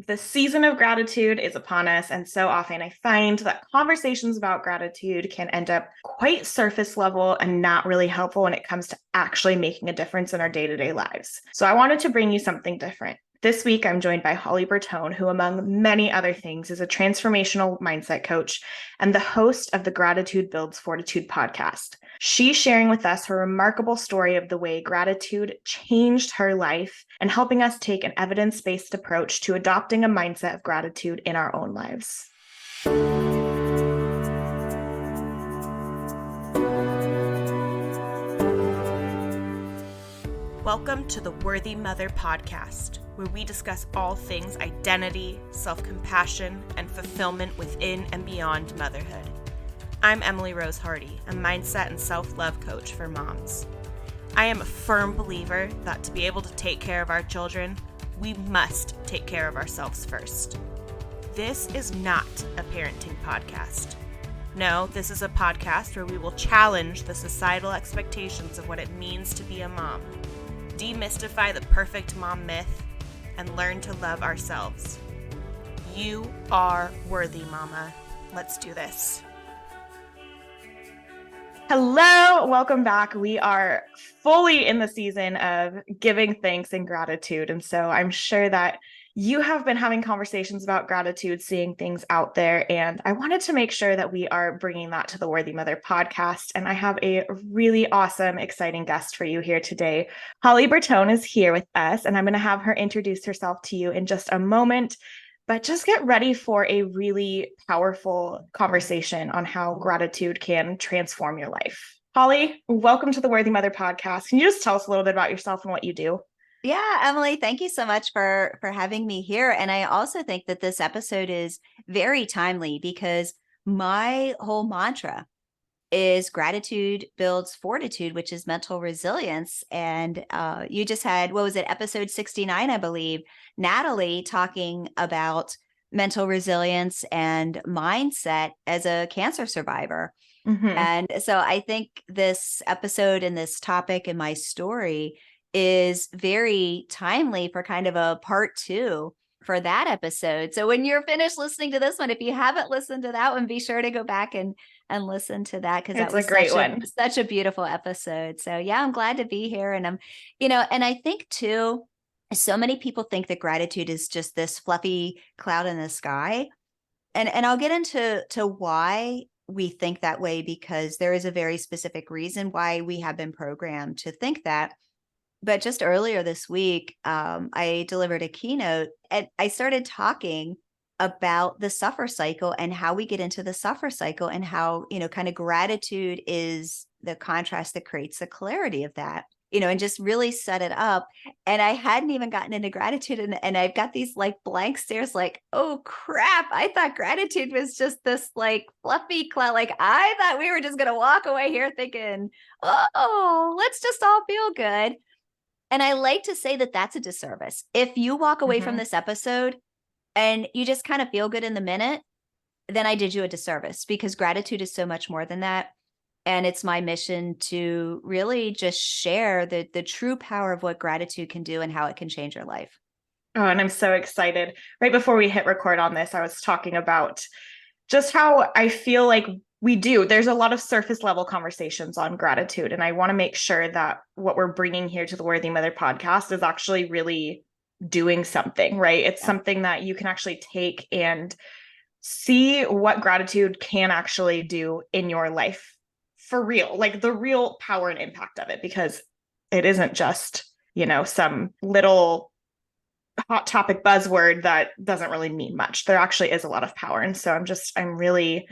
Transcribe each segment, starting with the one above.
The season of gratitude is upon us, and so often I find that conversations about gratitude can end up quite surface level and not really helpful when it comes to actually making a difference in our day-to-day lives. So I wanted to bring you something different. This week, I'm joined by Holly Bertone, who, among many other things, is a transformational mindset coach and the host of the Gratitude Builds Fortitude podcast. She's sharing with us her remarkable story of the way gratitude changed her life and helping us take an evidence-based approach to adopting a mindset of gratitude in our own lives. Welcome to the Worthy Mother podcast, where we discuss all things identity, self-compassion, and fulfillment within and beyond motherhood. I'm Emily Rose Hardy, a mindset and self-love coach for moms. I am a firm believer that to be able to take care of our children, we must take care of ourselves first. This is not a parenting podcast. No, this is a podcast where we will challenge the societal expectations of what it means to be a mom, demystify the perfect mom myth, and learn to love ourselves. You are worthy, Mama. Let's do this. Hello, welcome back. We are fully in the season of giving thanks and gratitude. And so I'm sure that you have been having conversations about gratitude, seeing things out there. And I wanted to make sure that we are bringing that to the Worthy Mother podcast. And I have a really awesome, exciting guest for you here today. Holly Bertone is here with us, and I'm going to have her introduce herself to you in just a moment. But just get ready for a really powerful conversation on how gratitude can transform your life. Holly, welcome to the Worthy Mother podcast. Can you just tell us a little bit about yourself and what you do? Yeah, Emily, thank you so much for having me here. And I also think that this episode is very timely because my whole mantra is gratitude builds fortitude, which is mental resilience. And you just had, what was it, episode 69, I believe, Natalie talking about mental resilience and mindset as a cancer survivor. Mm-hmm. And so I think this episode and this topic and my story is very timely for kind of a part 2 for that episode. So when you're finished listening to this one, if you haven't listened to that one, be sure to go back and listen to that, because that was a great one. Such a beautiful episode. So yeah, I'm glad to be here. And and I think too, so many people think that gratitude is just this fluffy cloud in the sky. And I'll get into why we think that way, because there is a very specific reason why we have been programmed to think that. But just earlier this week, I delivered a keynote and I started talking about the suffer cycle and how we get into the suffer cycle, and how, kind of gratitude is the contrast that creates the clarity of that, and just really set it up. And I hadn't even gotten into gratitude. And I've got these like blank stares, like, oh crap, I thought gratitude was just this like fluffy cloud. Like I thought we were just going to walk away here thinking, oh, let's just all feel good. And I like to say that that's a disservice. If you walk away from this episode and you just kind of feel good in the minute, then I did you a disservice, because gratitude is so much more than that. And it's my mission to really just share the true power of what gratitude can do and how it can change your life. Oh, and I'm so excited. Right before we hit record on this, I was talking about just how I feel like there's a lot of surface level conversations on gratitude. And I want to make sure that what we're bringing here to the Worthy Mother podcast is actually really doing something, right? It's something that you can actually take and see what gratitude can actually do in your life for real, like the real power and impact of it, because it isn't just, some little hot topic buzzword that doesn't really mean much. There actually is a lot of power. And so I'm really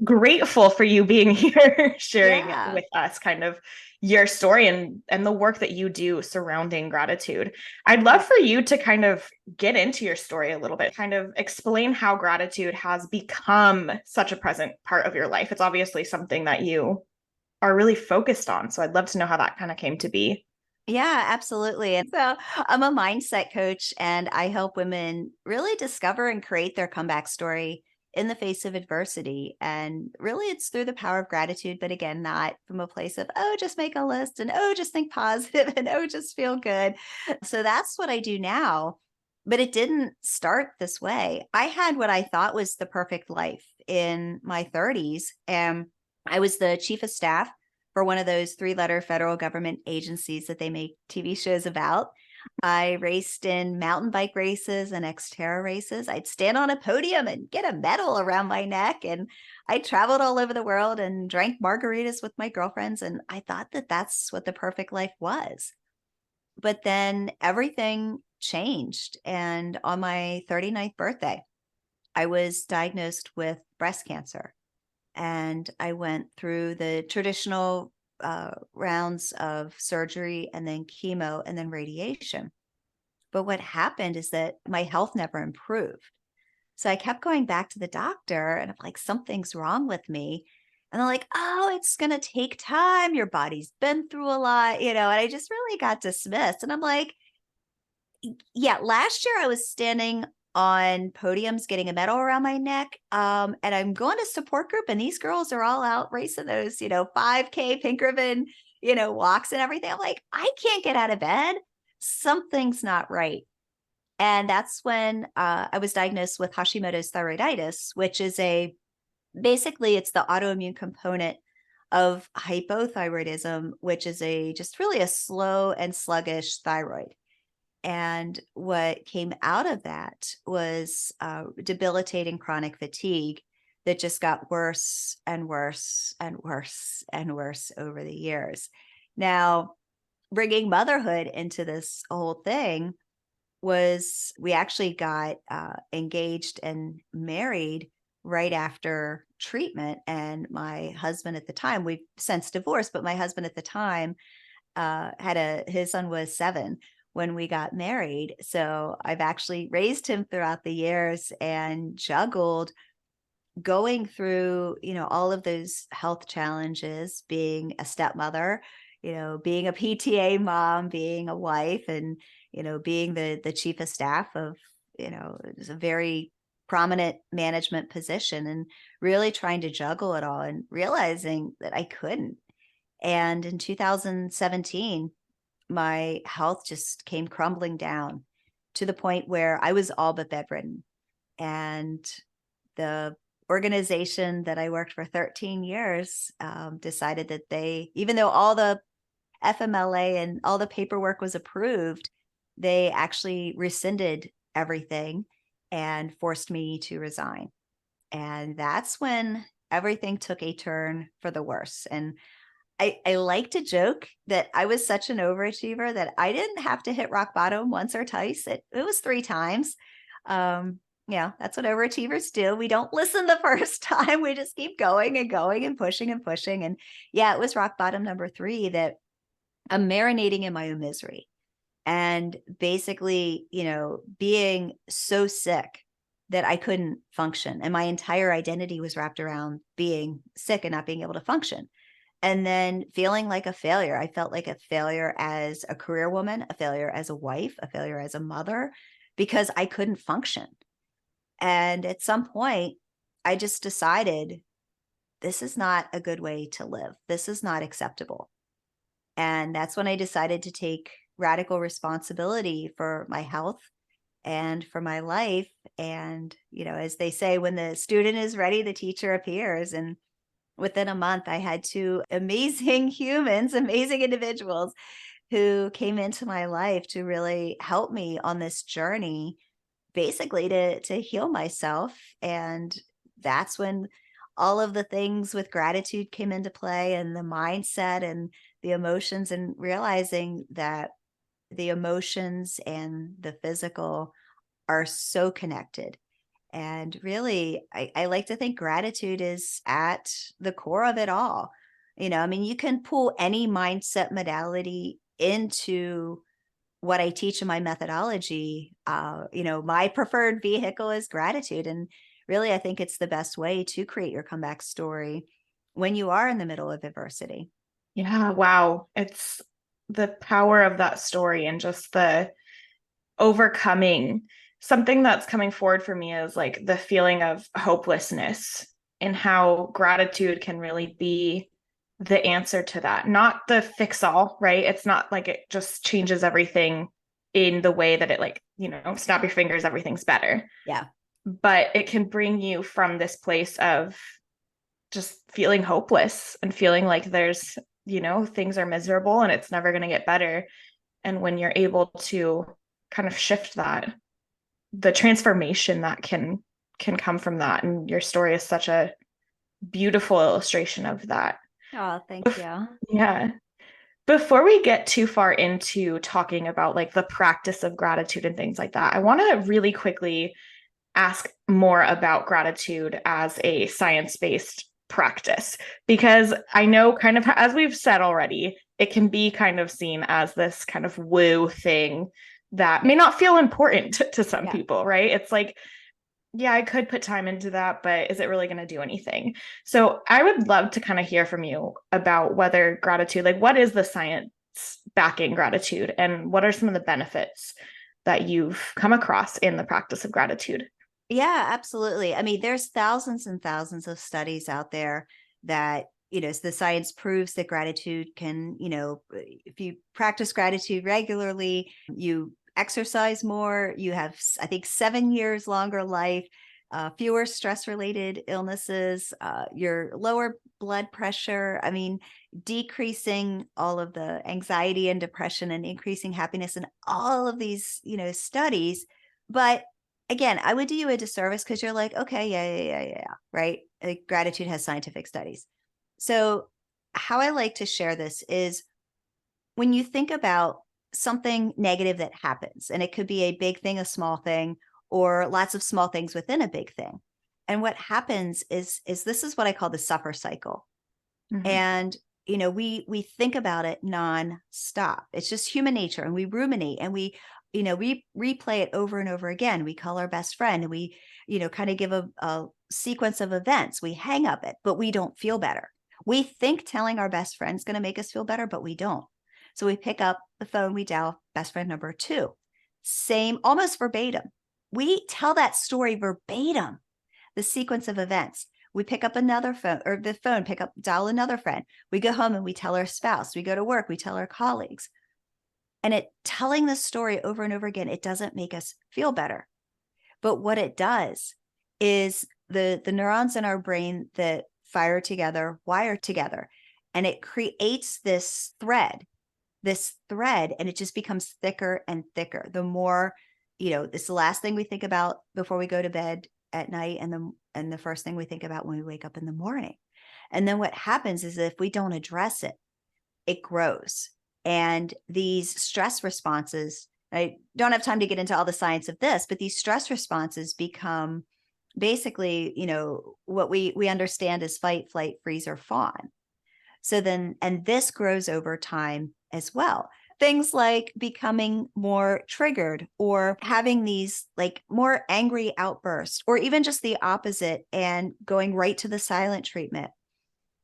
grateful for you being here sharing with us kind of your story and the work that you do surrounding gratitude. I'd love for you to kind of get into your story a little bit, kind of explain how gratitude has become such a present part of your life. It's obviously something that you are really focused on. So I'd love to know how that kind of came to be. Yeah, absolutely. And so I'm a mindset coach, and I help women really discover and create their comeback story in the face of adversity. And really, it's through the power of gratitude, but again, not from a place of, oh, just make a list, and oh, just think positive, and oh, just feel good. So that's what I do now. But it didn't start this way. I had what I thought was the perfect life in my 30s. And I was the chief of staff for one of those 3-letter federal government agencies that they make TV shows about. I raced in mountain bike races and Xterra races. I'd stand on a podium and get a medal around my neck. And I traveled all over the world and drank margaritas with my girlfriends. And I thought that that's what the perfect life was. But then everything changed. And on my 39th birthday, I was diagnosed with breast cancer. And I went through the traditional rounds of surgery and then chemo and then radiation. But what happened is that my health never improved. So I kept going back to the doctor and I'm like, something's wrong with me. And they're like, oh, it's going to take time. Your body's been through a lot, and I just really got dismissed. And I'm like, yeah, last year I was standing on podiums getting a medal around my neck. And I'm going to support group and these girls are all out racing those, 5K pink ribbon, walks and everything. I'm like, I can't get out of bed. Something's not right. And that's when I was diagnosed with Hashimoto's thyroiditis, which is basically it's the autoimmune component of hypothyroidism, which is just really a slow and sluggish thyroid. And what came out of that was debilitating chronic fatigue that just got worse and worse and worse and worse over the years. Now, bringing motherhood into this whole thing was we actually got engaged and married right after treatment. And my husband at the time, we've since divorced, but my husband at the time his son was 7 when we got married. So I've actually raised him throughout the years and juggled going through, all of those health challenges, being a stepmother, being a PTA mom, being a wife, and, being the chief of staff of, it's a very prominent management position, and really trying to juggle it all and realizing that I couldn't. And in 2017, my health just came crumbling down to the point where I was all but bedridden. And the organization that I worked for 13 years decided that even though all the FMLA and all the paperwork was approved, they actually rescinded everything and forced me to resign. And that's when everything took a turn for the worse. And I like to joke that I was such an overachiever that I didn't have to hit rock bottom once or twice. It was 3 times. That's what overachievers do. We don't listen the first time. We just keep going and going and pushing and pushing. And yeah, it was rock bottom number 3 that I'm marinating in my own misery. And basically, being so sick that I couldn't function. And my entire identity was wrapped around being sick and not being able to function. And then feeling like a failure. I felt like a failure as a career woman, a failure as a wife, a failure as a mother, because I couldn't function. And at some point, I just decided this is not a good way to live. This is not acceptable. And that's when I decided to take radical responsibility for my health and for my life. And, as they say, when the student is ready, the teacher appears. And within a month, I had 2 amazing humans, amazing individuals who came into my life to really help me on this journey, basically to heal myself. And that's when all of the things with gratitude came into play, and the mindset and the emotions, and realizing that the emotions and the physical are so connected. And really, I like to think gratitude is at the core of it all. You can pull any mindset modality into what I teach in my methodology. My preferred vehicle is gratitude. And really, I think it's the best way to create your comeback story when you are in the middle of adversity. Yeah, wow. It's the power of that story and just the overcoming. Something that's coming forward for me is like the feeling of hopelessness, and how gratitude can really be the answer to that. Not the fix all, right? It's not like it just changes everything in the way that it like, snap your fingers, everything's better. Yeah. But it can bring you from this place of just feeling hopeless and feeling like there's, things are miserable and it's never going to get better. And when you're able to kind of shift that, the transformation that can come from that. And your story is such a beautiful illustration of that. Oh, thank you. Yeah. Before we get too far into talking about like the practice of gratitude and things like that, I want to really quickly ask more about gratitude as a science-based practice, because I know, kind of as we've said already, it can be kind of seen as this kind of woo thing that may not feel important to some people, right? It's like, yeah, I could put time into that, but is it really going to do anything? So I would love to kind of hear from you about whether gratitude, like what is the science backing gratitude, and what are some of the benefits that you've come across in the practice of gratitude? Yeah, absolutely. I mean, there's thousands and thousands of studies out there that, the science proves that gratitude can, if you practice gratitude regularly, you exercise more, you have, I think, 7 years longer life, fewer stress related illnesses, your lower blood pressure. I mean, decreasing all of the anxiety and depression and increasing happiness and all of these, studies. But again, I would do you a disservice because you're like, okay, yeah, right? Like, gratitude has scientific studies. So, how I like to share this is when you think about something negative that happens, and it could be a big thing, a small thing, or lots of small things within a big thing. And what happens is this is what I call the suffer cycle. Mm-hmm. And we think about it nonstop. It's just human nature, and we ruminate, and we replay it over and over again. We call our best friend, and we kind of give a sequence of events. We hang up it, but we don't feel better. We think telling our best friend is going to make us feel better, but we don't. So we pick up the phone, we dial best friend number 2, same, almost verbatim. We tell that story verbatim, the sequence of events. We pick up another phone, or the phone, dial another friend. We go home and we tell our spouse. We go to work, we tell our colleagues. And telling the story over and over again, it doesn't make us feel better. But what it does is the neurons in our brain that fire together, wire together, and it creates this thread, and it just becomes thicker and thicker. The more, it's the last thing we think about before we go to bed at night, and the first thing we think about when we wake up in the morning. And then what happens is, if we don't address it, it grows. And these stress responses, I don't have time to get into all the science of this, but these stress responses become basically, what we understand as fight, flight, freeze, or fawn. So then, and this grows over time as well. Things like becoming more triggered, or having these like more angry outbursts, or even just the opposite and going right to the silent treatment.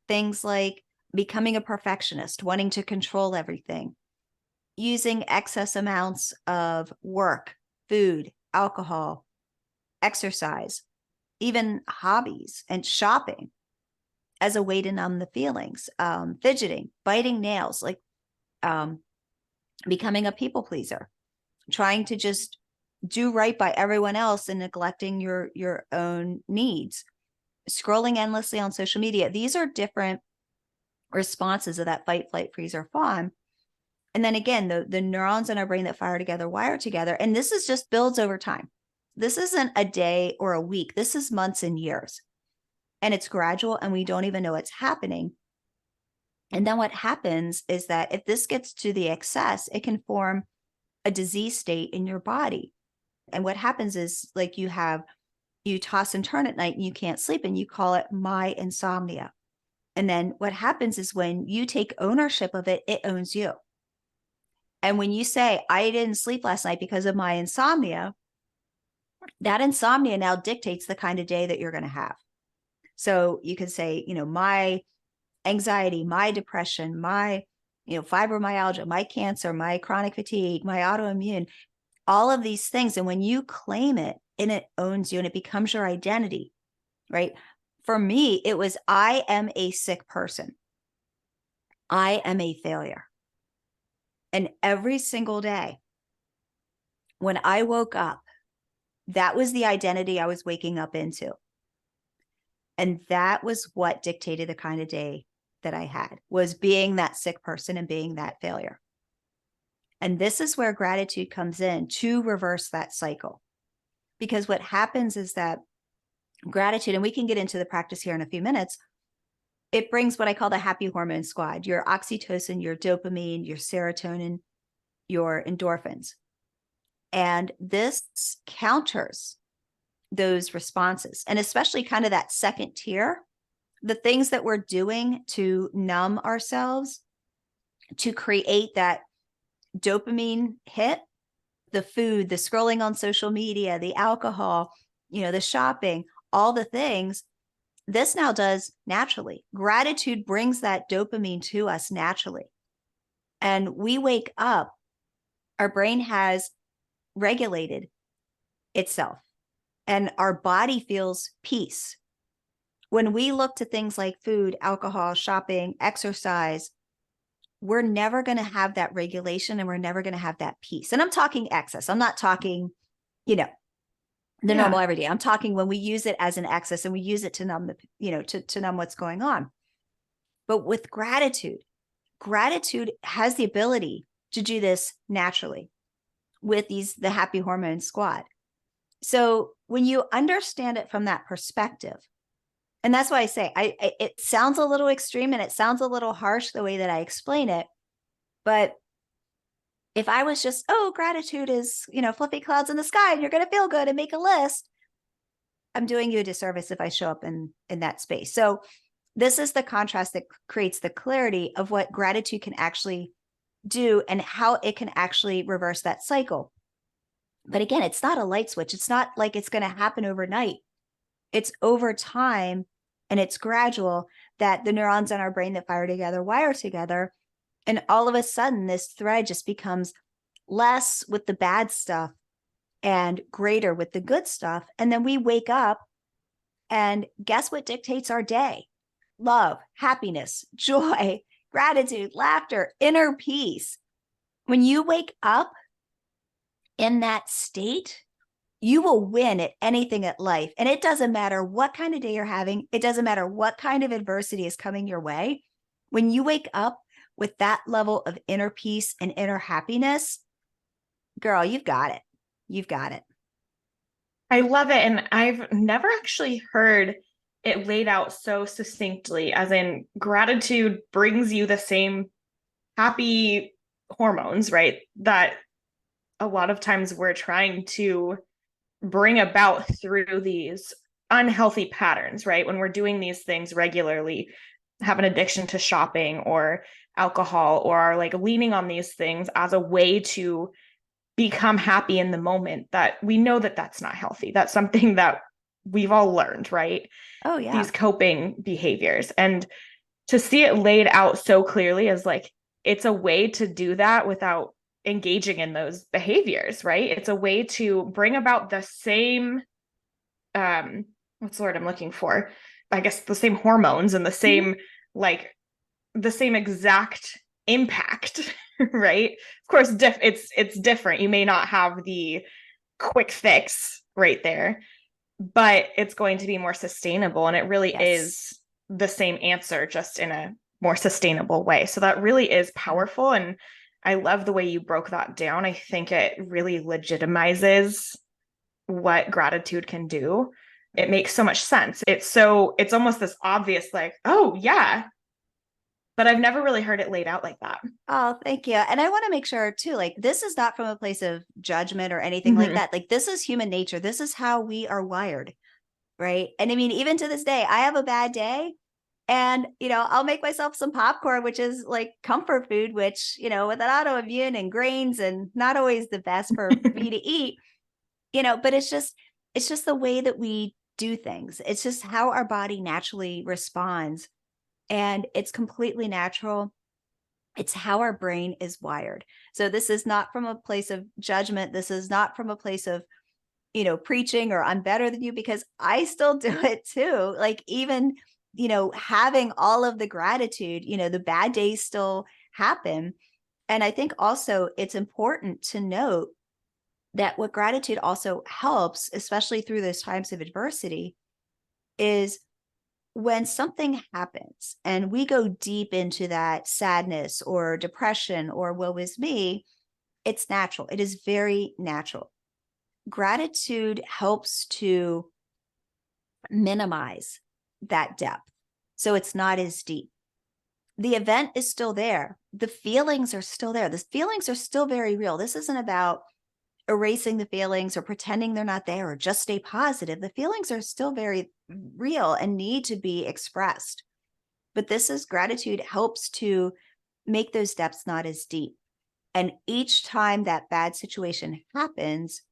Things like becoming a perfectionist, wanting to control everything, using excess amounts of work, food, alcohol, exercise, even hobbies and shopping as a way to numb the feelings, fidgeting, biting nails, like becoming a people pleaser, trying to just do right by everyone else and neglecting your own needs, scrolling endlessly on social media. These are different responses of that fight, flight, freeze, or fawn. And then again, the neurons in our brain that fire together, wire together. And this is just builds over time. This isn't a day or a week. This is months and years. And it's gradual, and we don't even know it's happening. And then what happens is that if this gets to the excess, it can form a disease state in your body. And what happens is, like, you toss and turn at night and you can't sleep, and you call it my insomnia. And then what happens is, when you take ownership of it, it owns you. And when you say, I didn't sleep last night because of my insomnia, that insomnia now dictates the kind of day that you're going to have. So you could say, my anxiety, my depression, my, fibromyalgia, my cancer, my chronic fatigue, my autoimmune, all of these things. And when you claim it, and it owns you, and it becomes your identity, right? For me, it was, I am a sick person. I am a failure. And every single day, When I woke up, that was the identity I was waking up into. And that was what dictated the kind of day that I had, was being that sick person and being that failure. And this is where gratitude comes in to reverse that cycle. Because what happens is that gratitude, and we can get into the practice here in a few minutes, it brings what I call the happy hormone squad, your oxytocin, your dopamine, your serotonin, your endorphins. And this counters those responses. And especially kind of that second tier, the things that we're doing to numb ourselves, to create that dopamine hit, the food, the scrolling on social media, the alcohol, the shopping, all the things, this now does naturally. Gratitude brings that dopamine to us naturally. And we wake up, our brain has regulated itself and our body feels peace. When we look to things like food, alcohol, shopping, exercise, we're never going to have that regulation and we're never going to have that peace. And I'm talking excess. I'm not talking, the normal everyday. I'm talking when we use it as an excess and we use it to numb to numb what's going on. But with gratitude has the ability to do this naturally with the happy hormone squad. So when you understand it from that perspective, and that's why I say it sounds a little extreme and it sounds a little harsh the way that I explain it. But if I was just, gratitude is, fluffy clouds in the sky and you're going to feel good and make a list, I'm doing you a disservice if I show up in that space. So this is the contrast that creates the clarity of what gratitude can actually do and how it can actually reverse that cycle. But again, it's not a light switch. It's not like it's going to happen overnight. It's over time and it's gradual that the neurons in our brain that fire together wire together. And all of a sudden, this thread just becomes less with the bad stuff and greater with the good stuff. And then we wake up and guess what dictates our day? Love, happiness, joy, gratitude, laughter, inner peace. When you wake up in that state, you will win at anything at life. And it doesn't matter what kind of day you're having. It doesn't matter what kind of adversity is coming your way. When you wake up with that level of inner peace and inner happiness, girl, you've got it. You've got it. I love it. And I've never actually heard it laid out so succinctly, as in gratitude brings you the same happy hormones, right? That a lot of times we're trying to bring about through these unhealthy patterns, right? When we're doing these things regularly, have an addiction to shopping or alcohol, or are like leaning on these things as a way to become happy in the moment, that we know that that's not healthy. That's something that we've all learned, right? Oh, yeah. These coping behaviors. And to see it laid out so clearly as like, it's a way to do that without engaging in those behaviors, right? It's a way to bring about the same, what's the word I'm looking for? I guess the same hormones and the same, like the same exact impact, right? Of course, it's different. You may not have the quick fix right there, but it's going to be more sustainable. And it really is the same answer, just in a more sustainable way. So that really is powerful. And I love the way you broke that down. I think it really legitimizes what gratitude can do. It makes so much sense. It's almost this obvious, like, oh yeah, but I've never really heard it laid out like that. Oh, thank you. And I want to make sure too, like, this is not from a place of judgment or anything like that. Like, this is human nature. This is how we are wired. Right. And I mean, even to this day, I have a bad day and, I'll make myself some popcorn, which is like comfort food, which, with an autoimmune and grains and not always the best for me to eat, but it's just the way that we do things. It's just how our body naturally responds. And it's completely natural. It's how our brain is wired. So this is not from a place of judgment. This is not from a place of, preaching or I'm better than you, because I still do it too. Like, even, having all of the gratitude, the bad days still happen. And I think also it's important to note that what gratitude also helps, especially through those times of adversity, is when something happens and we go deep into that sadness or depression or woe is me, it's natural. It is very natural. Gratitude helps to minimize that depth, so it's not as deep. The event is still there. The feelings are still there. The feelings are still very real. This isn't about erasing the feelings or pretending they're not there or just stay positive. The feelings are still very real and need to be expressed. But this is gratitude helps to make those depths not as deep. And each time that bad situation happens,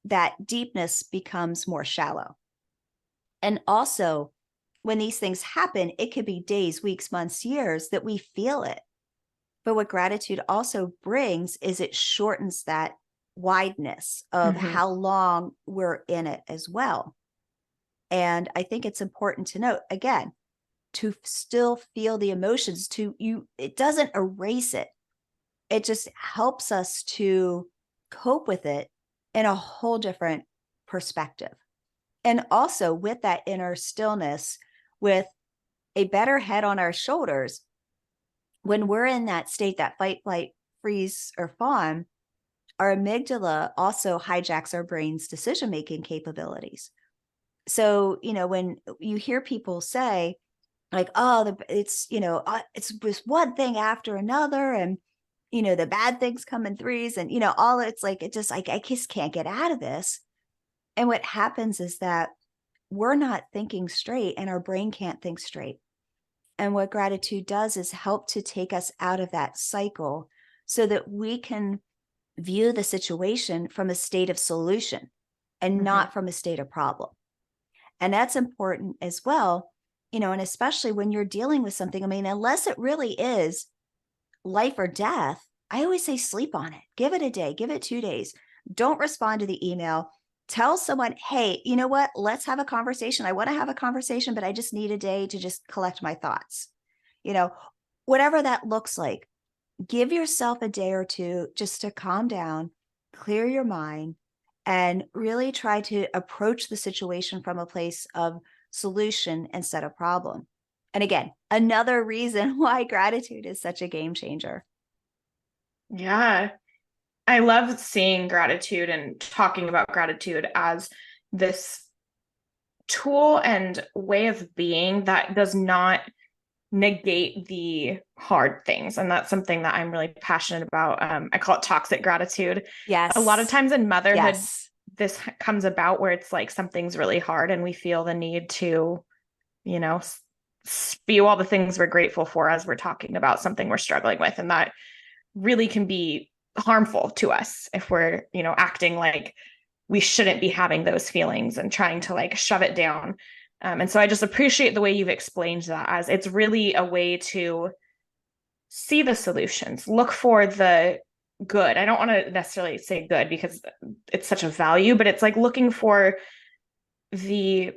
that deepness becomes more shallow. And also, when these things happen, it could be days, weeks, months, years that we feel it. But what gratitude also brings is it shortens that wideness of Mm-hmm. how long we're in it as well. And I think it's important to note, again, to still feel the emotions, it doesn't erase it. It just helps us to cope with it in a whole different perspective. And also with that inner stillness, with a better head on our shoulders, when we're in that state, that fight, flight, freeze, or fawn, our amygdala also hijacks our brain's decision-making capabilities. So, when you hear people say, like, oh, it's this one thing after another, and the bad things come in threes, and all, it's like, it just like, I just can't get out of this. And what happens is that we're not thinking straight and our brain can't think straight. And what gratitude does is help to take us out of that cycle so that we can view the situation from a state of solution and Mm-hmm. not from a state of problem. And that's important as well, and especially when you're dealing with something. I mean, unless it really is life or death, I always say sleep on it. Give it a day, give it 2 days. Don't respond to the email. Tell someone, hey, you know what? Let's have a conversation. I want to have a conversation, but I just need a day to just collect my thoughts. Whatever that looks like, give yourself a day or two just to calm down, clear your mind, and really try to approach the situation from a place of solution instead of problem. And again, another reason why gratitude is such a game changer. Yeah. I love seeing gratitude and talking about gratitude as this tool and way of being that does not negate the hard things. And that's something that I'm really passionate about. I call it toxic gratitude. A lot of Yes. times in motherhood, Yes. this comes about where it's like something's really hard and we feel the need to, spew all the things we're grateful for as we're talking about something we're struggling with. And that really can be harmful to us if we're, acting like we shouldn't be having those feelings and trying to like shove it down. And so I just appreciate the way you've explained that, as it's really a way to see the solutions, look for the good. I don't want to necessarily say good because it's such a value, but it's like looking for the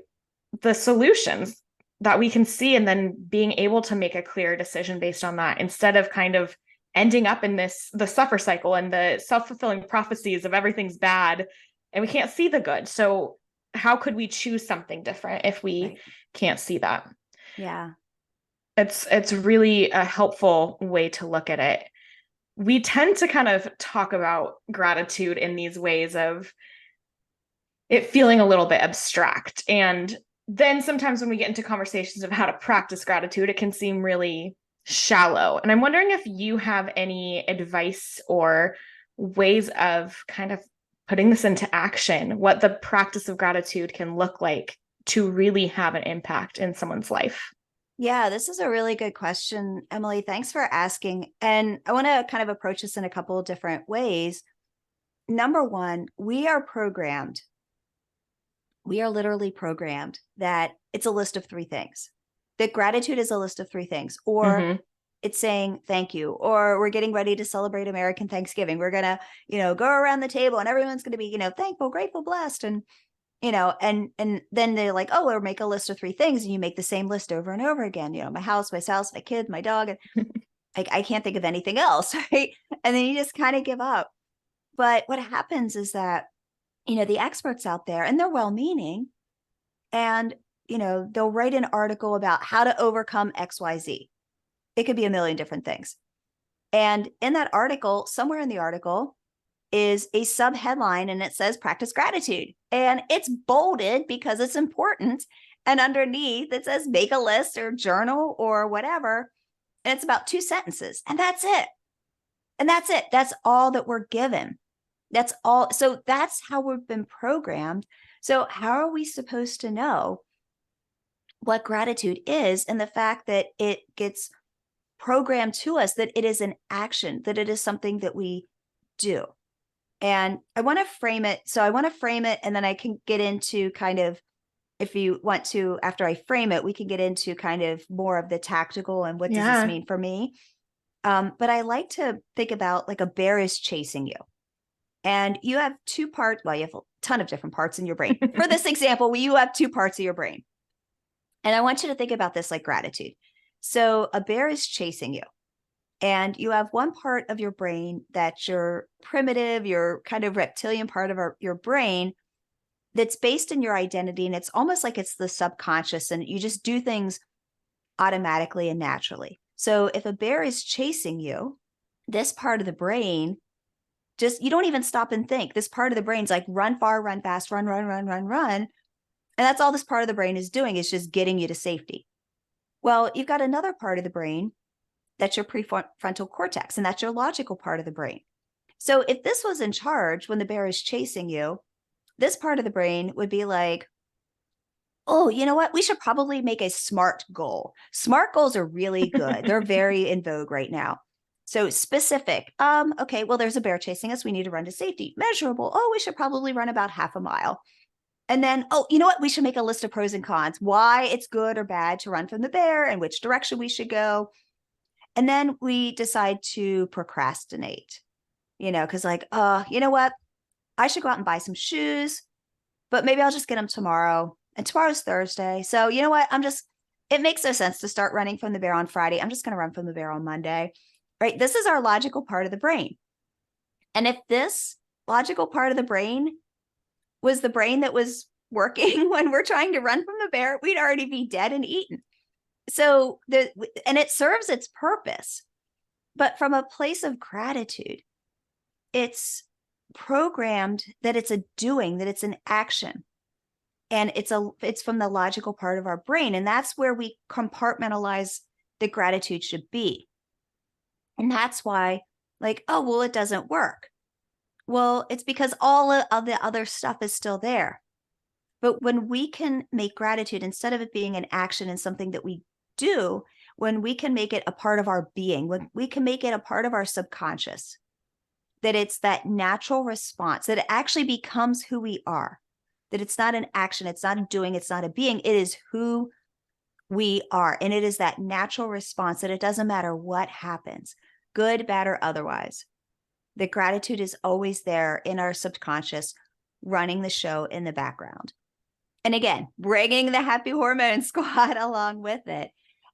solutions that we can see and then being able to make a clear decision based on that, instead of kind of ending up in the suffer cycle and the self-fulfilling prophecies of everything's bad and we can't see the good. So how could we choose something different if we Right. can't see that? Yeah. It's really a helpful way to look at it. We tend to kind of talk about gratitude in these ways of it feeling a little bit abstract. And then sometimes when we get into conversations of how to practice gratitude, it can seem really shallow. And I'm wondering if you have any advice or ways of kind of putting this into action, what the practice of gratitude can look like to really have an impact in someone's life. Yeah, this is a really good question, Emily. Thanks for asking. And I want to kind of approach this in a couple of different ways. Number one, we are programmed. We are literally programmed that it's a list of 3 things. That gratitude is a list of 3 things, or Mm-hmm. it's saying thank you, or we're getting ready to celebrate American Thanksgiving. We're going to, go around the table and everyone's going to be, thankful, grateful, blessed. And, and then they're like, oh, we'll make a list of 3 things. And you make the same list over and over again, my house, my spouse, my kid, my dog. And I can't think of anything else. Right. And then you just kind of give up. But what happens is that, the experts out there, and they're well-meaning, and, they'll write an article about how to overcome XYZ. It could be a million different things. And in that article, somewhere in the article is a sub headline, and it says practice gratitude. And it's bolded because it's important. And underneath it says make a list or journal or whatever. And it's about 2 sentences. And that's it. And that's it. That's all that we're given. That's all. So that's how we've been programmed. So how are we supposed to know what gratitude is, and the fact that it gets programmed to us, that it is an action, that it is something that we do? And I want to frame it. So I want to frame it, and then I can get into kind of, if you want to, after I frame it, we can get into kind of more of the tactical and what does this Yeah. mean for me. But I like to think about like a bear is chasing you. And you have 2 parts. Well, you have a ton of different parts in your brain. For this example, you have 2 parts of your brain. And I want you to think about this like gratitude. So a bear is chasing you. And you have one part of your brain that's your primitive, your kind of reptilian part of your brain that's based in your identity. And it's almost like it's the subconscious, and you just do things automatically and naturally. So if a bear is chasing you, this part of the brain, just, you don't even stop and think. This part of the brain's like run far, run fast, run, run, run, run, run. And that's all this part of the brain is doing, is just getting you to safety. Well, you've got another part of the brain that's your prefrontal cortex, and that's your logical part of the brain. So if this was in charge when the bear is chasing you, this part of the brain would be like, oh, you know what? We should probably make a SMART goal. SMART goals are really good. They're very in vogue right now. So specific. Okay, well, there's a bear chasing us. We need to run to safety. Measurable. Oh, we should probably run about half a mile. And then, oh, you know what? We should make a list of pros and cons, why it's good or bad to run from the bear and which direction we should go. And then we decide to procrastinate, because like, you know what? I should go out and buy some shoes, but maybe I'll just get them tomorrow. And tomorrow's Thursday. So you know what? It makes no sense to start running from the bear on Friday. I'm just going to run from the bear on Monday, right? This is our logical part of the brain. And if this logical part of the brain was the brain that was working when we're trying to run from the bear, we'd already be dead and eaten. So and it serves its purpose, but from a place of gratitude, it's programmed that it's a doing, that it's an action. And it's from the logical part of our brain. And that's where we compartmentalize that gratitude should be. And that's why, like, oh, well, it doesn't work. Well, it's because all of the other stuff is still there. But when we can make gratitude, instead of it being an action and something that we do, when we can make it a part of our being, when we can make it a part of our subconscious, that it's that natural response, that it actually becomes who we are, that it's not an action, it's not a doing, it's not a being, it is who we are. And it is that natural response that it doesn't matter what happens, good, bad, or otherwise. The gratitude is always there in our subconscious, running the show in the background. And again, bringing the happy hormone squad along with it.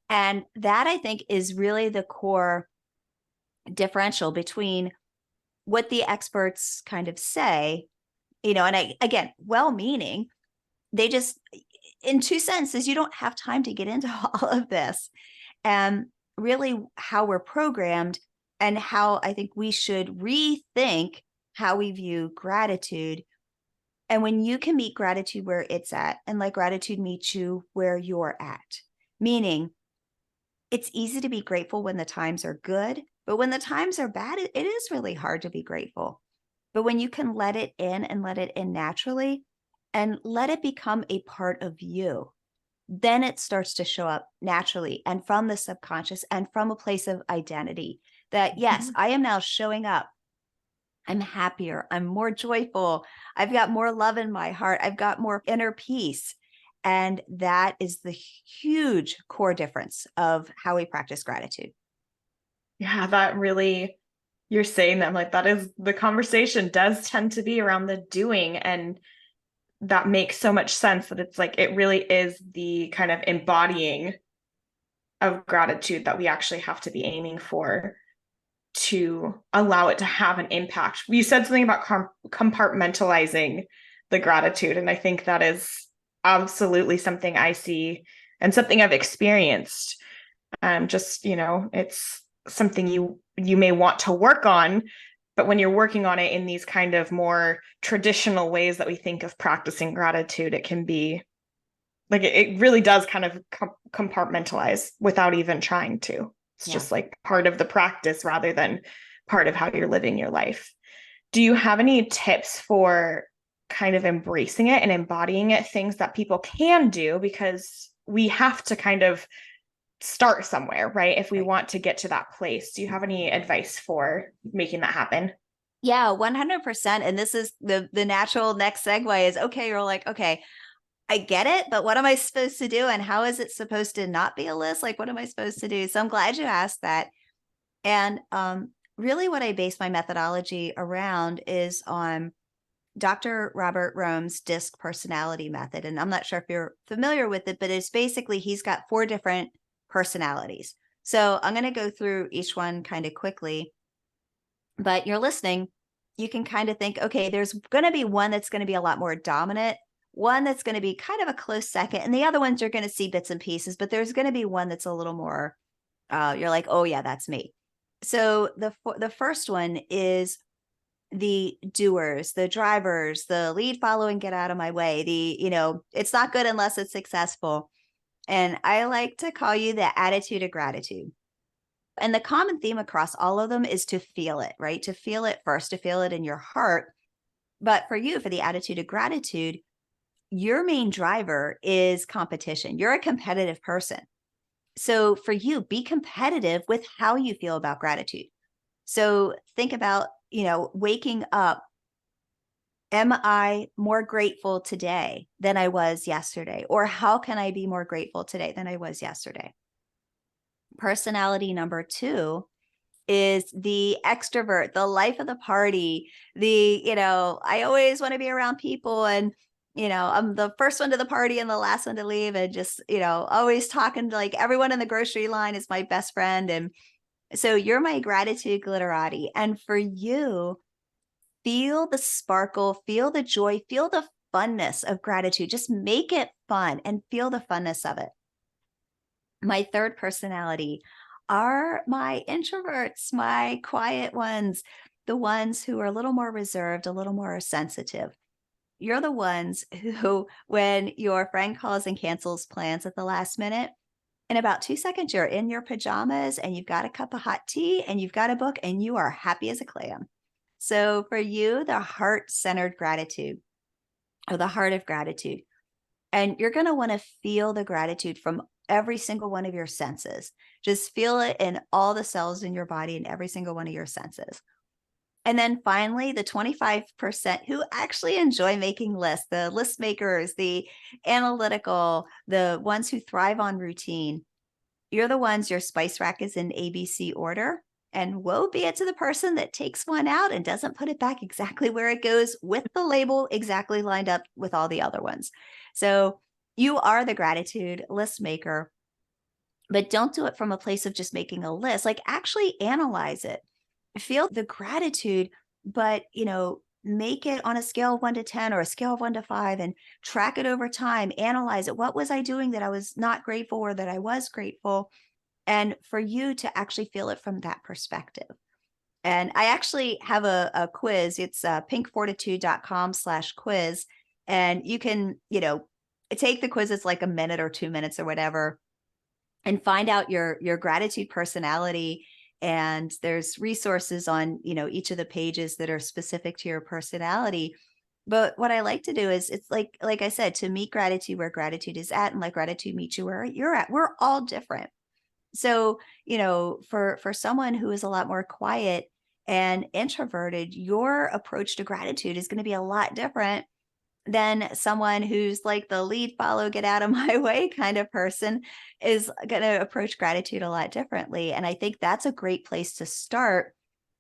And that, I think, is really the core differential between what the experts kind of say, and again, well-meaning, they just, in 2 sentences, you don't have time to get into all of this. And really how we're programmed, and how I think we should rethink how we view gratitude. And when you can meet gratitude where it's at, and let gratitude meet you where you're at, meaning it's easy to be grateful when the times are good, but when the times are bad, it is really hard to be grateful. But when you can let it in, and let it in naturally, and let it become a part of you, then it starts to show up naturally and from the subconscious and from a place of identity that, yes, I am now showing up. I'm happier. I'm more joyful. I've got more love in my heart. I've got more inner peace. And that is the huge core difference of how we practice gratitude. Yeah, that really, you're saying that, like, that is, the conversation does tend to be around the doing. And that makes so much sense, that it's like, it really is the kind of embodying of gratitude that we actually have to be aiming for. to allow it to have an impact. You said something about compartmentalizing the gratitude. And I think that is absolutely something I see and something I've experienced. Just, it's something you may want to work on, but when you're working on it in these kind of more traditional ways that we think of practicing gratitude, it can be like it really does kind of compartmentalize without even trying to. It's Yeah. just like part of the practice rather than part of how you're living your life. Do you have any tips for kind of embracing it and embodying it, things that people can do? Because we have to kind of start somewhere, right? If we Right. want to get to that place. Do you have any advice for making that happen? Yeah, 100%. And this is the natural next segue is, okay, you're like, okay, I get it, but what am I supposed to do? And how is it supposed to not be a list? Like, what am I supposed to do? So I'm glad you asked that. And really what I base my methodology around is on Dr. Robert Rome's DISC personality method. And I'm not sure if you're familiar with it, but it's basically he's got 4 different personalities. So I'm going to go through each one kind of quickly, but you're listening, you can kind of think, okay, there's going to be one that's going to be a lot more dominant, one that's going to be kind of a close second, and the other ones you're going to see bits and pieces, but there's going to be one that's a little more, you're like, oh yeah, that's me. So the first one is the doers, the drivers, the lead, follow, and get out of my way. It's not good unless it's successful. And I like to call you the attitude of gratitude. And the common theme across all of them is to feel it, right? To feel it first, to feel it in your heart. But for you, for the attitude of gratitude, your main driver is competition. You're a competitive person. So for you, be competitive with how you feel about gratitude. So think about, waking up. Am I more grateful today than I was yesterday? Or how can I be more grateful today than I was yesterday? Personality number 2 is the extrovert, the life of the party. I always want to be around people, and I'm the first one to the party and the last one to leave, and just, always talking to like everyone in the grocery line is my best friend. And so you're my gratitude glitterati. And for you, feel the sparkle, feel the joy, feel the funness of gratitude. Just make it fun and feel the funness of it. My third personality are my introverts, my quiet ones, the ones who are a little more reserved, a little more sensitive. You're the ones who, when your friend calls and cancels plans at the last minute, in about 2 seconds, you're in your pajamas and you've got a cup of hot tea and you've got a book and you are happy as a clam. So for you, the heart-centered gratitude, or the heart of gratitude, and you're going to want to feel the gratitude from every single one of your senses. Just feel it in all the cells in your body and every single one of your senses. And then finally, the 25% who actually enjoy making lists, the list makers, the analytical, the ones who thrive on routine. You're the ones, your spice rack is in ABC order. And woe be it to the person that takes one out and doesn't put it back exactly where it goes with the label exactly lined up with all the other ones. So you are the gratitude list maker, but don't do it from a place of just making a list. Like, actually analyze it. Feel the gratitude, but make it on a scale of 1 to 10 or a scale of 1 to 5, and track it over time. Analyze it. What was I doing that I was not grateful, or that I was grateful? And for you to actually feel it from that perspective. And I actually have a quiz. It's pinkfortitude.com/quiz. And you can, take the quiz. It's like a minute or 2 minutes or whatever, and find out your gratitude personality. And there's resources on, each of the pages that are specific to your personality. But what I like to do is, it's like I said, to meet gratitude where gratitude is at, and let gratitude meet you where you're at. We're all different. So, for someone who is a lot more quiet and introverted, your approach to gratitude is going to be a lot different than someone who's like the lead, follow, get out of my way kind of person is going to approach gratitude a lot differently. And I think that's a great place to start,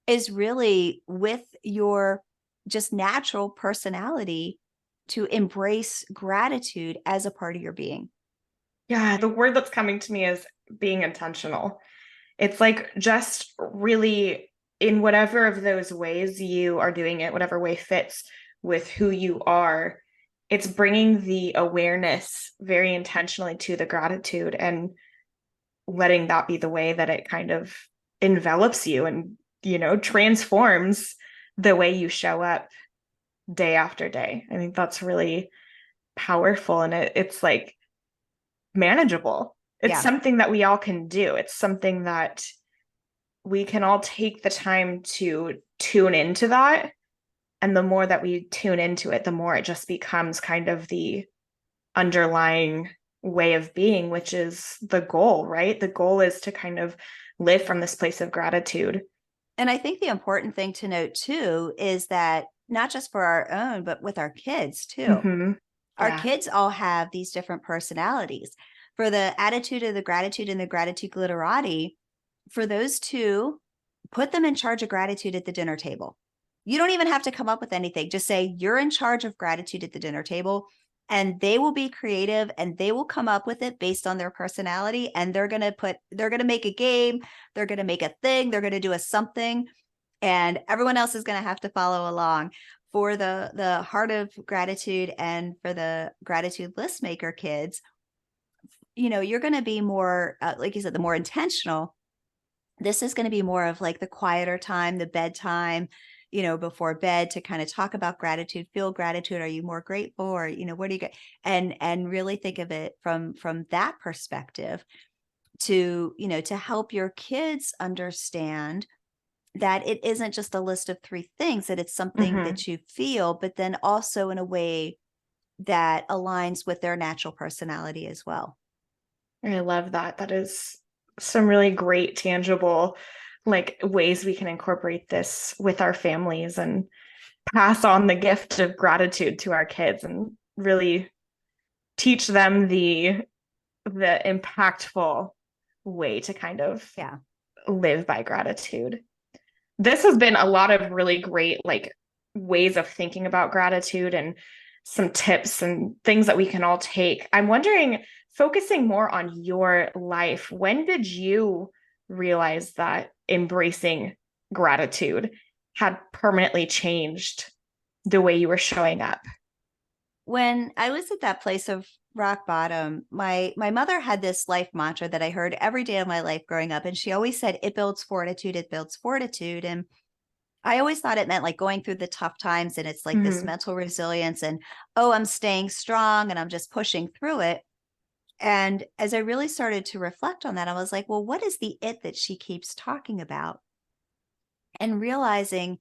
is really with your just natural personality, to embrace gratitude as a part of your being. Yeah, the word that's coming to me is being intentional. It's like just really in whatever of those ways you are doing it, whatever way fits with who you are, it's bringing the awareness very intentionally to the gratitude and letting that be the way that it kind of envelops you and, transforms the way you show up day after day. I think that's really powerful, and it's like manageable. It's Yeah. something that we all can do. It's something that we can all take the time to tune into that. And the more that we tune into it, the more it just becomes kind of the underlying way of being, which is the goal, right? The goal is to kind of live from this place of gratitude. And I think the important thing to note too is that not just for our own, but with our kids too. Mm-hmm. Our Yeah. kids all have these different personalities. For the attitude of the gratitude and the gratitude glitterati, for those two, put them in charge of gratitude at the dinner table. You don't even have to come up with anything. Just say, you're in charge of gratitude at the dinner table, and they will be creative and they will come up with it based on their personality. And they're going to make a game. They're going to make a thing. They're going to do a something, and everyone else is going to have to follow along. For the heart of gratitude and for the gratitude list maker kids, you're going to be more, like you said, the more intentional. This is going to be more of like the quieter time, the bedtime, before bed, to kind of talk about gratitude, feel gratitude. Are you more grateful, or, where do you go? And really think of it from that perspective, to help your kids understand that it isn't just a list of 3 things, that it's something Mm-hmm. that you feel, but then also in a way that aligns with their natural personality as well. I love that. That is some really great, tangible, like ways we can incorporate this with our families and pass on the gift of gratitude to our kids and really teach them the impactful way to kind of Yeah. live by gratitude. This has been a lot of really great like ways of thinking about gratitude and some tips and things that we can all take. I'm wondering, focusing more on your life, when did you realize that embracing gratitude had permanently changed the way you were showing up? When I was at that place of rock bottom, my mother had this life mantra that I heard every day of my life growing up, and she always said, "It builds fortitude, it builds fortitude." And I always thought it meant like going through the tough times, and it's like this Mm-hmm. mental resilience, and, oh, I'm staying strong and I'm just pushing through it. And as I really started to reflect on that, I was like, well, what is the it that she keeps talking about? And realizing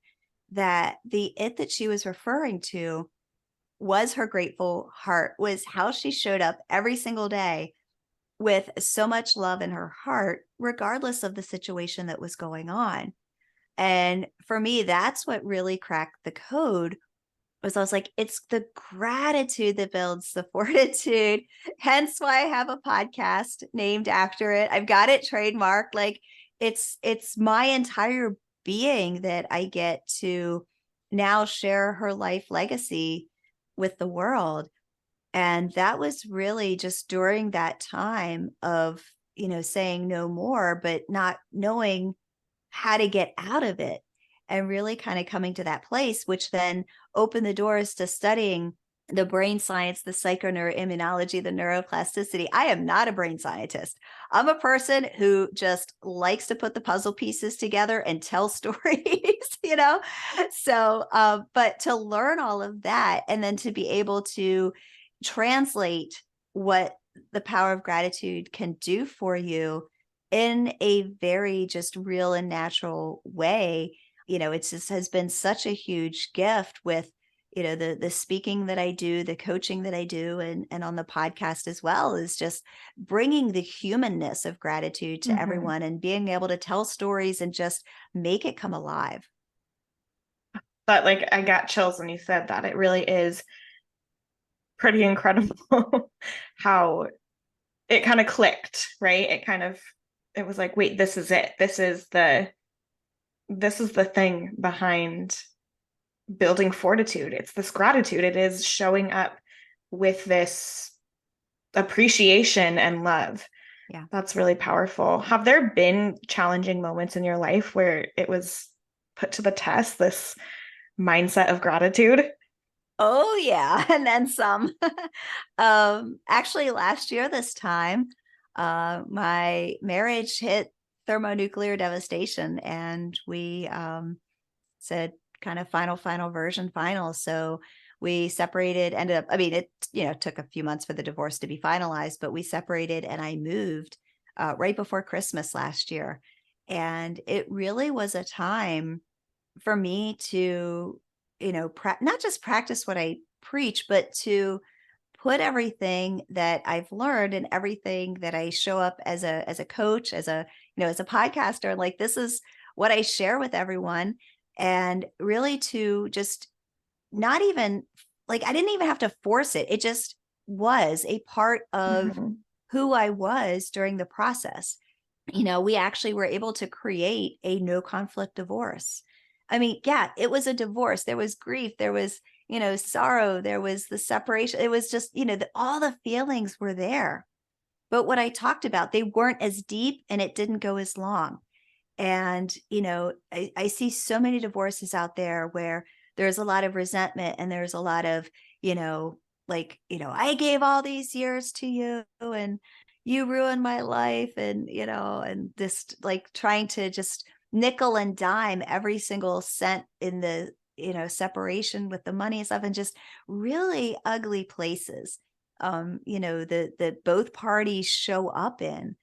that the it that she was referring to was her grateful heart, was how she showed up every single day with so much love in her heart, regardless of the situation that was going on. And for me, that's what really cracked the code. Was I was like, it's the gratitude that builds the fortitude. Hence why I have a podcast named after it. I've got it trademarked. Like, it's my entire being that I get to now share her life legacy with the world. And that was really just during that time of, saying no more, but not knowing how to get out of it, and really kind of coming to that place, which then opened the doors to studying the brain science, the psychoneuroimmunology, the neuroplasticity. I am not a brain scientist. I'm a person who just likes to put the puzzle pieces together and tell stories, So, but to learn all of that and then to be able to translate what the power of gratitude can do for you in a very just real and natural way. It's just has been such a huge gift with, the speaking that I do, the coaching that I do, and on the podcast as well, is just bringing the humanness of gratitude to Mm-hmm. everyone and being able to tell stories and just make it come alive. But like, I got chills when you said that. It really is pretty incredible how it kind of clicked, right? It was like, wait, this is it. This is the thing behind building fortitude. It's this gratitude. It is showing up with this appreciation and love. Yeah. That's really powerful. Have there been challenging moments in your life where it was put to the test, this mindset of gratitude? Oh yeah, and then some. Actually last year this time, my marriage hit thermonuclear devastation, and we said kind of final version final. So we separated, ended up, I mean, it, took a few months for the divorce to be finalized, but we separated and I moved right before Christmas last year. And it really was a time for me to, not just practice what I preach, but to put everything that I've learned and everything that I show up as a coach, as a podcaster, like this is what I share with everyone. And really to just not even like, I didn't even have to force it. It just was a part of Mhm. who I was during the process. We actually were able to create a no conflict divorce. I mean, yeah, it was a divorce. There was grief. There was, sorrow. There was the separation. It was just, all the feelings were there. But what I talked about, they weren't as deep and it didn't go as long. And, I see so many divorces out there where there's a lot of resentment and there's a lot of, I gave all these years to you and you ruined my life. And, and this like trying to just nickel and dime every single cent in the, separation with the money and stuff, and just really ugly places, that both parties show up in.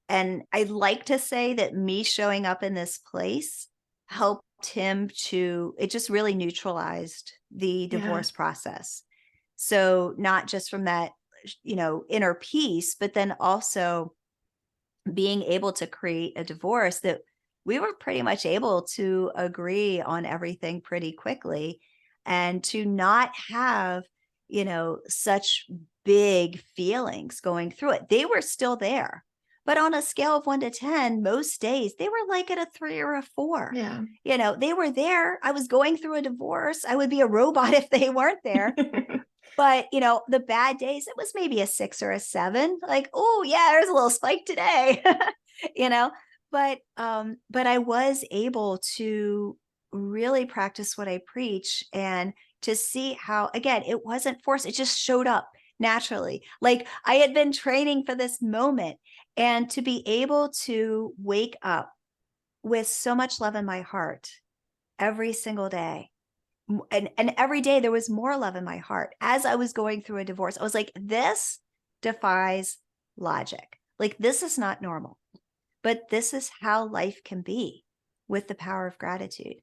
And I like to say that me showing up in this place helped him to, it just really neutralized the Yeah. divorce process. So not just from that, inner peace, but then also being able to create a divorce that we were pretty much able to agree on everything pretty quickly, and to not have, such big feelings going through it. They were still there, but on a scale of 1 to 10, most days they were like at a 3 or a 4. Yeah. They were there. I was going through a divorce. I would be a robot if they weren't there. But, the bad days, it was maybe a 6 or a 7. Like, oh yeah, there's a little spike today, you know. But I was able to really practice what I preach, and to see how, again, it wasn't forced. It just showed up naturally. Like I had been training for this moment, and to be able to wake up with so much love in my heart every single day, and every day there was more love in my heart as I was going through a divorce. I was like, this defies logic. Like, this is not normal, but this is how life can be with the power of gratitude.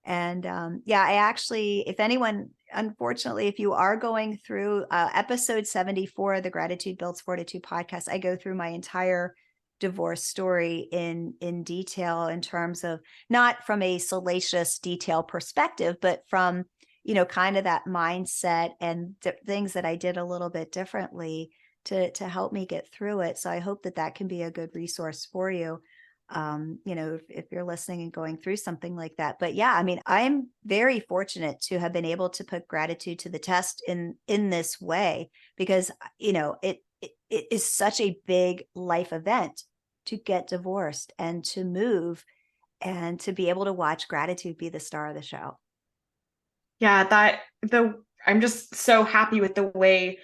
And yeah, I actually, if anyone, unfortunately, if you are going through episode 74 of the Gratitude Builds Fortitude podcast, I go through my entire divorce story in detail, in terms of not from a salacious detail perspective, but from, kind of that mindset and things that I did a little bit differently to help me get through it. So I hope that that can be a good resource for you, if you're listening and going through something like that. But yeah, I mean, I'm very fortunate to have been able to put gratitude to the test in this way, because, it is such a big life event to get divorced and to move, and to be able to watch gratitude be the star of the show. Yeah, I'm just so happy with the way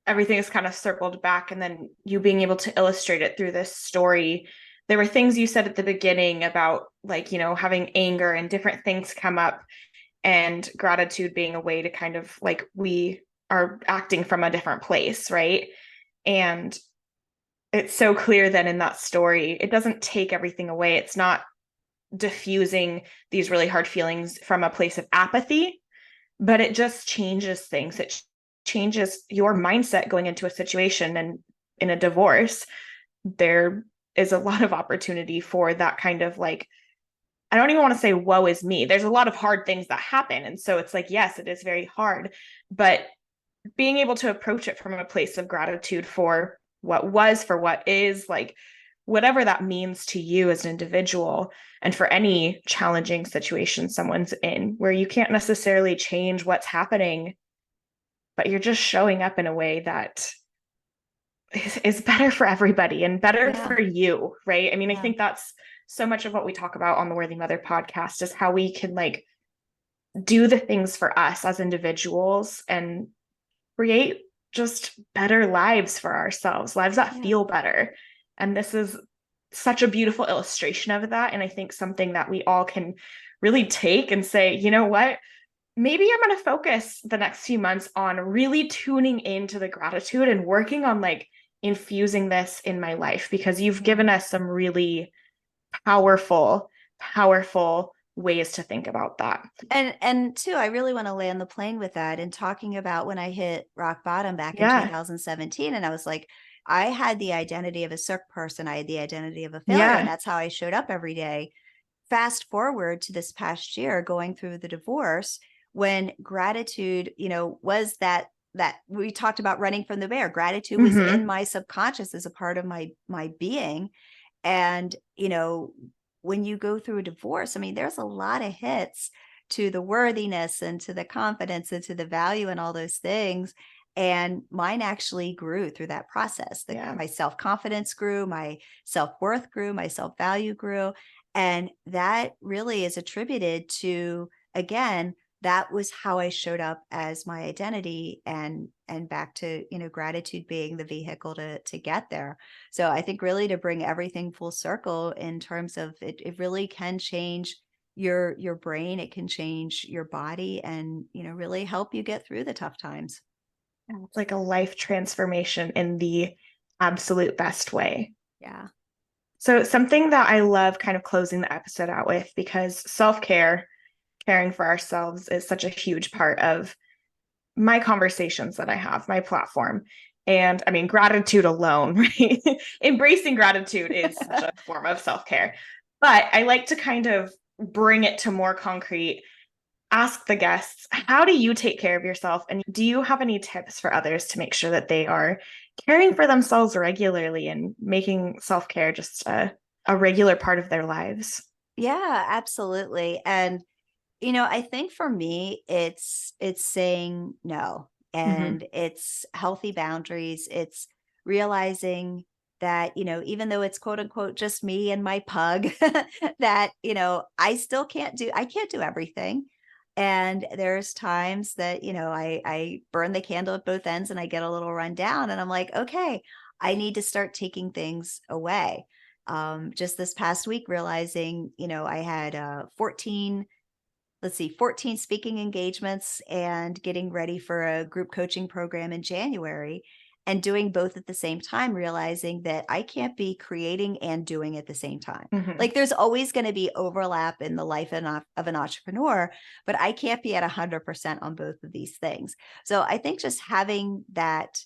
everything is kind of circled back, and then you being able to illustrate it through this story. There were things you said at the beginning about, like, having anger and different things come up, and gratitude being a way to kind of, like, we are acting from a different place, right? And it's so clear that in that story, it doesn't take everything away. It's not diffusing these really hard feelings from a place of apathy, but it just changes things. It changes your mindset going into a situation. And in a divorce, there is a lot of opportunity for that kind of, like, I don't even want to say woe is me. There's a lot of hard things that happen. And so it's like, yes, it is very hard, but being able to approach it from a place of gratitude for what was, for what is, like, whatever that means to you as an individual, and for any challenging situation someone's in where you can't necessarily change what's happening, but you're just showing up in a way that is better for everybody and better Yeah. for you, right? I mean, I Yeah. think that's so much of what we talk about on the Worthy Mother podcast is how we can like do the things for us as individuals and create just better lives for ourselves, lives that feel better. And this is such a beautiful illustration of that. And I think something that we all can really take and say, you know what? Maybe I'm going to focus the next few months on really tuning into the gratitude and working on like infusing this in my life, because you've given us some really powerful, powerful ways to think about that. And too, I really want to land the plane with that and talking about when I hit rock bottom back in 2017. And I was like, I had the identity of a circ person. I had the identity of a failure. And that's how I showed up every day. Fast forward to this past year, going through the divorce, when gratitude, was that we talked about running from the bear. Gratitude was in my subconscious as a part of my being. And, when you go through a divorce, I mean, there's a lot of hits to the worthiness and to the confidence and to the value and all those things. And mine actually grew through that process. My self-confidence grew, my self-worth grew, my self-value grew. And that really is attributed to, again, that was how I showed up as my identity, and back to, gratitude being the vehicle to get there. So I think really to bring everything full circle in terms of it really can change your brain, it can change your body, and, really help you get through the tough times. It's like a life transformation in the absolute best way. Yeah. So something that I love kind of closing the episode out with, because self-care, caring for ourselves, is such a huge part of my conversations that I have, my platform. And I mean, gratitude alone, right? Embracing gratitude is such a form of self-care. But I like to kind of bring it to more concrete, ask the guests, how do you take care of yourself? And do you have any tips for others to make sure that they are caring for themselves regularly and making self-care just a regular part of their lives? Yeah, absolutely. And I think for me, it's saying no, and it's healthy boundaries. It's realizing that, even though it's quote unquote just me and my pug, that, I can't do everything. And there's times that, I burn the candle at both ends and I get a little run down, and I'm like, okay, I need to start taking things away. Just this past week, realizing, I had 14 speaking engagements and getting ready for a group coaching program in January, and doing both at the same time, realizing that I can't be creating and doing at the same time. Like there's always going to be overlap in the life of an entrepreneur, but I can't be at 100% on both of these things. So I think just having that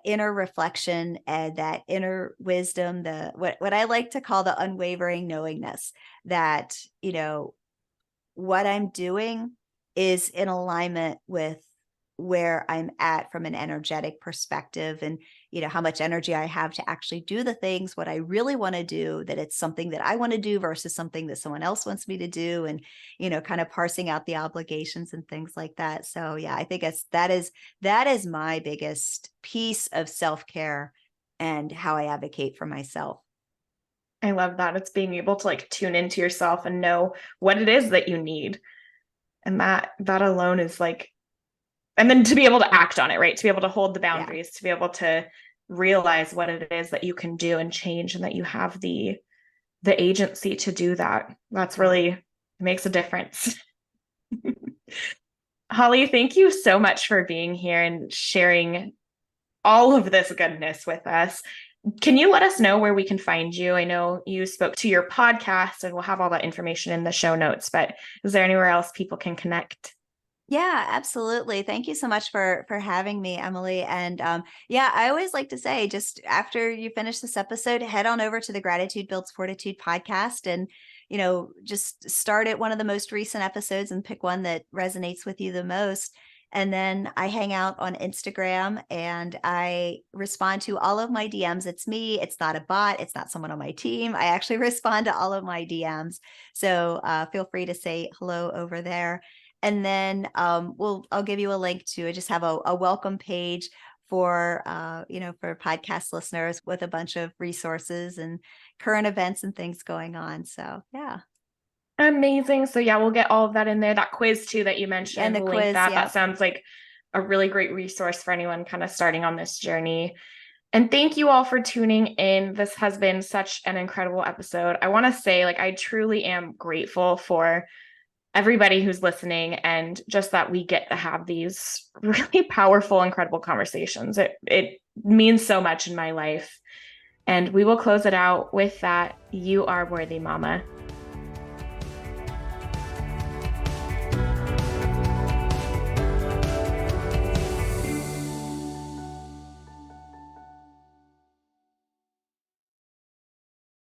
inner reflection and that inner wisdom, the what I like to call the unwavering knowingness that, what I'm doing is in alignment with where I'm at from an energetic perspective, and, how much energy I have to actually do the things, what I really want to do, that it's something that I want to do versus something that someone else wants me to do. And, kind of parsing out the obligations and things like that. So yeah, I think that is my biggest piece of self-care and how I advocate for myself. I love that. It's being able to like tune into yourself and know what it is that you need. And that alone is like, and then to be able to act on it, right? To be able to hold the boundaries, to be able to realize what it is that you can do and change, and that you have the agency to do that. That's really makes a difference. Holly, thank you so much for being here and sharing all of this goodness with us. Can you let us know where we can find you? I know you spoke to your podcast, and we'll have all that information in the show notes, but is there anywhere else people can connect? Yeah, absolutely. Thank you so much for having me, Emily. And yeah, I always like to say, just after you finish this episode, head on over to the Gratitude Builds Fortitude podcast, and just start at one of the most recent episodes and pick one that resonates with you the most. And then I hang out on Instagram and I respond to all of my DMs. It's me. It's not a bot. It's not someone on my team. I actually respond to all of my DMs. So feel free to say hello over there. And then I'll give you a link to, I just have a welcome page for for podcast listeners with a bunch of resources and current events and things going on. So yeah. Amazing. So yeah, we'll get all of that in there. That quiz too that you mentioned, And the we'll link quiz, that. yeah. That sounds like a really great resource for anyone kind of starting on this journey. And thank you all for tuning in. This has been such an incredible episode. I want to say, like, I truly am grateful for everybody who's listening, and just that we get to have these really powerful, incredible conversations. It means so much in my life. And we will close it out with that. You are worthy, Mama.